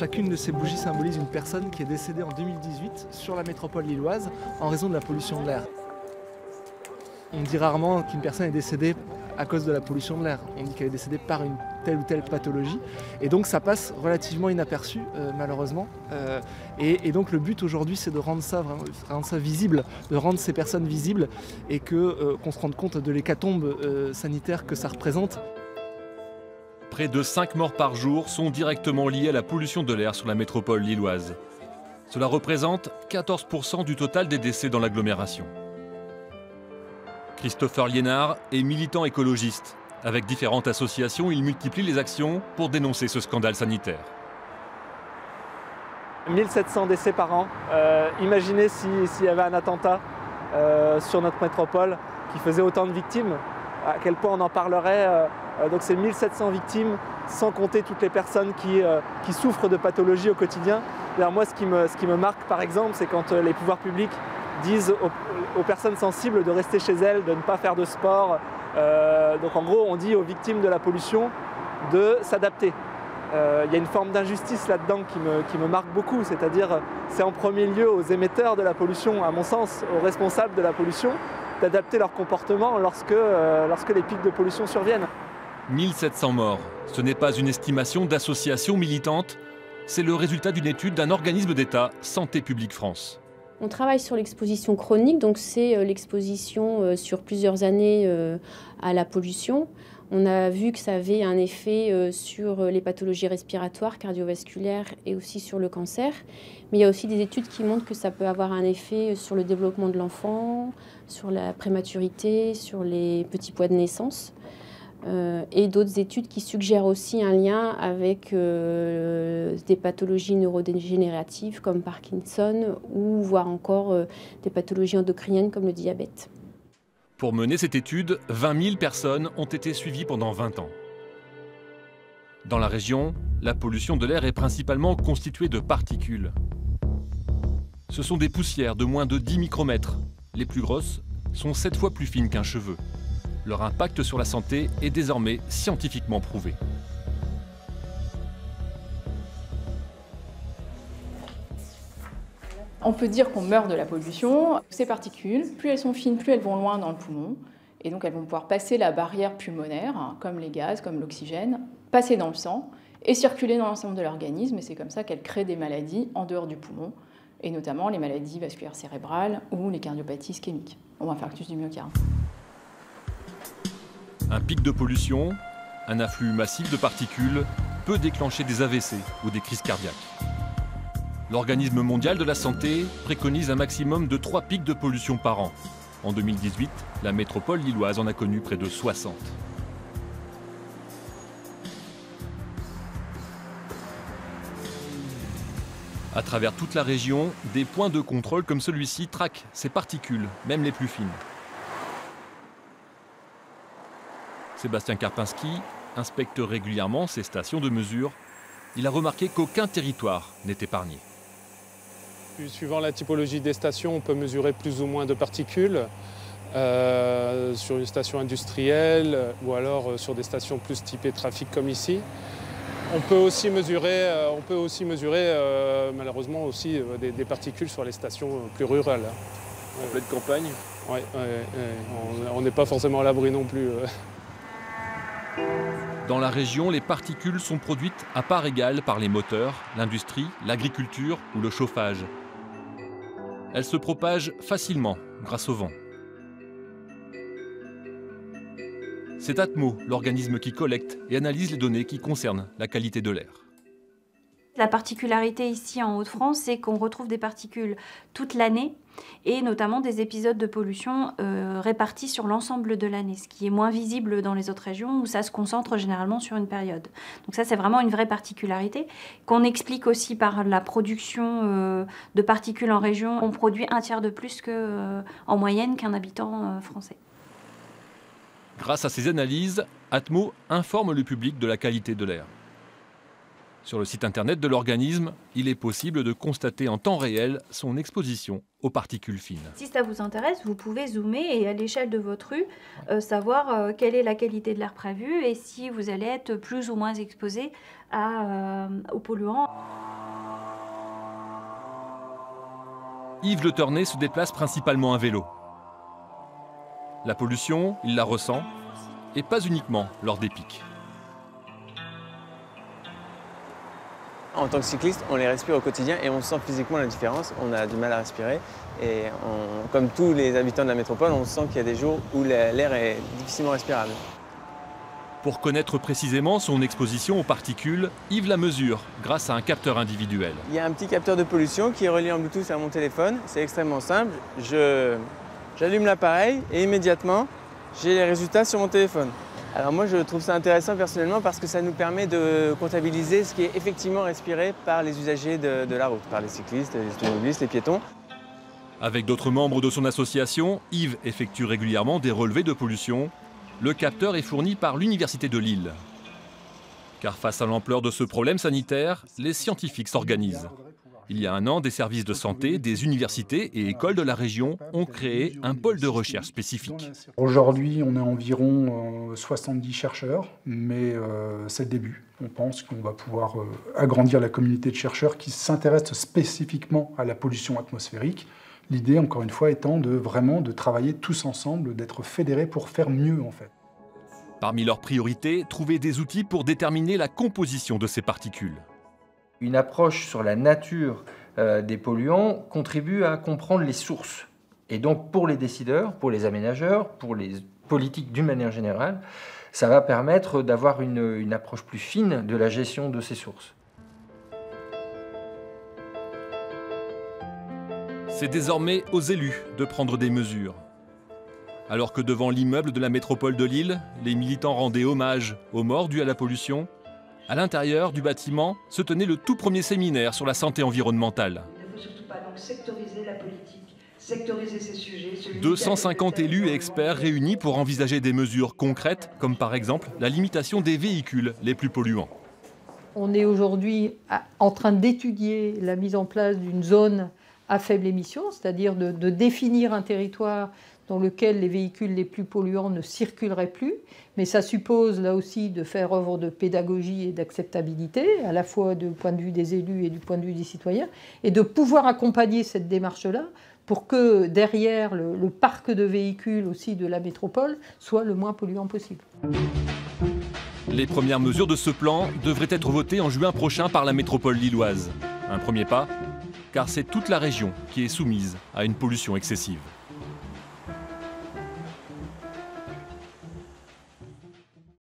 Chacune de ces bougies symbolise une personne qui est décédée en 2018 sur la métropole lilloise en raison de la pollution de l'air. On dit rarement qu'une personne est décédée à cause de la pollution de l'air. On dit qu'elle est décédée par une telle ou telle pathologie. Et donc ça passe relativement inaperçu, malheureusement. Et donc le but aujourd'hui, c'est de rendre ça visible, de rendre ces personnes visibles et qu'on se rende compte de l'hécatombe sanitaire que ça représente. Près de 5 morts par jour sont directement liés à la pollution de l'air sur la métropole lilloise. Cela représente 14% du total des décès dans l'agglomération. Christopher Liénard est militant écologiste. Avec différentes associations, il multiplie les actions pour dénoncer ce scandale sanitaire. 1700 décès par an. Imaginez s'il y avait un attentat sur notre métropole qui faisait autant de victimes, à quel point on en parlerait. Donc c'est 1700 victimes, sans compter toutes les personnes qui souffrent de pathologies au quotidien. Alors moi, ce qui me marque par exemple, c'est quand les pouvoirs publics disent aux personnes sensibles de rester chez elles, de ne pas faire de sport. Donc en gros, on dit aux victimes de la pollution de s'adapter. Il y a une forme d'injustice là-dedans qui me marque beaucoup, c'est-à-dire c'est en premier lieu aux émetteurs de la pollution, à mon sens, aux responsables de la pollution, d'adapter leur comportement lorsque les pics de pollution surviennent. 1700 morts, ce n'est pas une estimation d'associations militantes, c'est le résultat d'une étude d'un organisme d'État, Santé publique France. On travaille sur l'exposition chronique, donc c'est l'exposition sur plusieurs années à la pollution. On a vu que ça avait un effet sur les pathologies respiratoires, cardiovasculaires et aussi sur le cancer. Mais il y a aussi des études qui montrent que ça peut avoir un effet sur le développement de l'enfant, sur la prématurité, sur les petits poids de naissance. Et d'autres études qui suggèrent aussi un lien avec des pathologies neurodégénératives comme Parkinson ou voire encore des pathologies endocriniennes comme le diabète. Pour mener cette étude, 20 000 personnes ont été suivies pendant 20 ans. Dans la région, la pollution de l'air est principalement constituée de particules. Ce sont des poussières de moins de 10 micromètres. Les plus grosses sont 7 fois plus fines qu'un cheveu. Leur impact sur la santé est désormais scientifiquement prouvé. On peut dire qu'on meurt de la pollution. Ces particules, plus elles sont fines, plus elles vont loin dans le poumon. Et donc elles vont pouvoir passer la barrière pulmonaire, comme les gaz, comme l'oxygène, passer dans le sang et circuler dans l'ensemble de l'organisme. Et c'est comme ça qu'elles créent des maladies en dehors du poumon, et notamment les maladies vasculaires cérébrales ou les cardiopathies ischémiques, ou infarctus du myocarde. Un pic de pollution, un afflux massif de particules peut déclencher des AVC ou des crises cardiaques. L'Organisme mondial de la santé préconise un maximum de 3 pics de pollution par an. En 2018, la métropole lilloise en a connu près de 60. À travers toute la région, des points de contrôle comme celui-ci traquent ces particules, même les plus fines. Sébastien Karpinski inspecte régulièrement ces stations de mesure. Il a remarqué qu'aucun territoire n'est épargné. Suivant la typologie des stations, on peut mesurer plus ou moins de particules sur une station industrielle ou alors sur des stations plus typées trafic comme ici. On peut aussi mesurer malheureusement aussi des particules sur les stations plus rurales. En pleine campagne ? Oui, on n'est pas forcément à l'abri non plus. Dans la région, les particules sont produites à part égale par les moteurs, l'industrie, l'agriculture ou le chauffage. Elles se propagent facilement grâce au vent. C'est Atmo, l'organisme qui collecte et analyse les données qui concernent la qualité de l'air. La particularité ici en Hauts-de-France, c'est qu'on retrouve des particules toute l'année et notamment des épisodes de pollution répartis sur l'ensemble de l'année, ce qui est moins visible dans les autres régions où ça se concentre généralement sur une période. Donc ça, c'est vraiment une vraie particularité qu'on explique aussi par la production de particules en région. On produit 1/3 de plus en moyenne qu'un habitant français. Grâce à ces analyses, Atmo informe le public de la qualité de l'air. Sur le site internet de l'organisme, il est possible de constater en temps réel son exposition aux particules fines. Si ça vous intéresse, vous pouvez zoomer et à l'échelle de votre rue, savoir quelle est la qualité de l'air prévu et si vous allez être plus ou moins exposé aux polluants. Yves Le Ternay se déplace principalement à vélo. La pollution, il la ressent, et pas uniquement lors des pics. En tant que cycliste, on les respire au quotidien et on sent physiquement la différence. On a du mal à respirer et comme tous les habitants de la métropole, on sent qu'il y a des jours où l'air est difficilement respirable. Pour connaître précisément son exposition aux particules, Yves la mesure grâce à un capteur individuel. Il y a un petit capteur de pollution qui est relié en Bluetooth à mon téléphone. C'est extrêmement simple. J'allume l'appareil et immédiatement, j'ai les résultats sur mon téléphone. Alors moi je trouve ça intéressant personnellement parce que ça nous permet de comptabiliser ce qui est effectivement respiré par les usagers de la route, par les cyclistes, les automobilistes, les piétons. Avec d'autres membres de son association, Yves effectue régulièrement des relevés de pollution. Le capteur est fourni par l'Université de Lille. Car face à l'ampleur de ce problème sanitaire, les scientifiques s'organisent. Il y a un an, des services de santé, des universités et écoles de la région ont créé un pôle de recherche spécifique. Aujourd'hui, on est environ 70 chercheurs, mais c'est le début. On pense qu'on va pouvoir agrandir la communauté de chercheurs qui s'intéressent spécifiquement à la pollution atmosphérique. L'idée, encore une fois, étant de travailler tous ensemble, d'être fédérés pour faire mieux, en fait. Parmi leurs priorités, trouver des outils pour déterminer la composition de ces particules. Une approche sur la nature des polluants contribue à comprendre les sources. Et donc pour les décideurs, pour les aménageurs, pour les politiques d'une manière générale, ça va permettre d'avoir une approche plus fine de la gestion de ces sources. C'est désormais aux élus de prendre des mesures. Alors que devant l'immeuble de la métropole de Lille, les militants rendaient hommage aux morts dus à la pollution, à l'intérieur du bâtiment se tenait le tout premier séminaire sur la santé environnementale. Il ne faut surtout pas donc sectoriser la politique, sectoriser ces sujets. 250 élus et experts réunis pour envisager des mesures concrètes, comme par exemple la limitation des véhicules les plus polluants. On est aujourd'hui en train d'étudier la mise en place d'une zone à faible émission, c'est-à-dire de définir un territoire dans lequel les véhicules les plus polluants ne circuleraient plus. Mais ça suppose là aussi de faire œuvre de pédagogie et d'acceptabilité, à la fois du point de vue des élus et du point de vue des citoyens, et de pouvoir accompagner cette démarche-là pour que derrière le parc de véhicules aussi de la métropole soit le moins polluant possible. Les premières mesures de ce plan devraient être votées en juin prochain par la métropole lilloise. Un premier pas, car c'est toute la région qui est soumise à une pollution excessive.